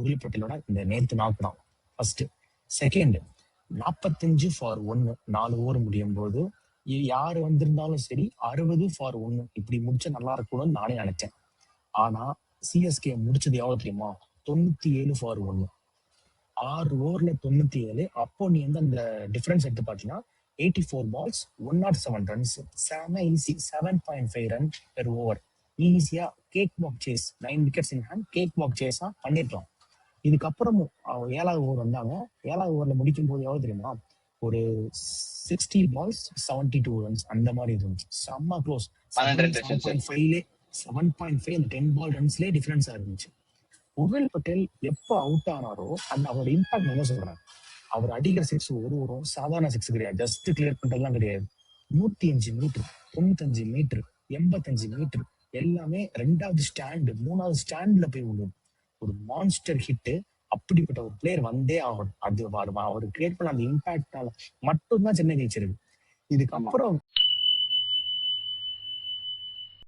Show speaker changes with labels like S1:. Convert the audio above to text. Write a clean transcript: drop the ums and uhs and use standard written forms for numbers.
S1: உருள் பட்டேலோட இந்த நேத்து நாக்கு தான் ஃபர்ஸ்ட். செகண்ட் 45 ஃபார் 1 4 ஓவர் முடியும் போது யாரு வந்திருந்தாலும் சரி 60 ஃபார் 1 இப்படி முடிச்சா நல்லா இருக்கணும்னு நானே நினைச்சேன். ஆனா சிஎஸ்கே முடிச்சது எவ்வளவு தெரியுமா? 97 ஃபார் 1. 6 ஓவர்ல 97. அப்போ நீ வந்து அந்த டிஃபரன்ஸ் எடுத்து பார்த்தீங்கன்னா 84 balls 107 runs. செம ஈஸி. 7.5 run per over. ஈஸியா cake walk chase 9 wickets in hand cake walk சேஸா பண்ணிருக்கலாம். இதுக்கப்புறமும் 7வது ஓவர் வந்தாங்க. 7வது ஓவர்ல முடிக்கும் போது எவ்வளவு தெரியுமா? ஒரு 60 balls 72 runs அந்த மாதிரி இருந்துச்சு. செம்ம க்ளோஸ். 7.5 அந்த 10 ball runsலயே டிஃபரன்ஸா இருந்துச்சு. உருள் பட்டேல் எப்ப அவுட் ஆனாரோ அந்த அவரோட இம்பாக்ட் என்ன சொல்றேன், அவர் அடிக்கிற சிக்ஸ் ஒரு சாதாரண சிக்ஸ் கிடையாது, ஜஸ்ட் கிளியர் பண்றதுலாம் கிடையாது. 105 மீட்டர் 95 மீட்டர் 85 மீட்டர் எல்லாமே 2வது ஸ்டாண்ட் 3வது ஸ்டாண்ட்ல போய் விழும். ஒரு மான்ஸ்டர் ஹிட். அப்படிப்பட்ட ஒரு பிளேயர் வந்தே ஆகணும். அது அவர் கிரியேட் பண்ண அந்த இம்பாக்டால மட்டும்தான் சென்னை ஜெயிச்சிருக்கு. இதுக்கப்புறம்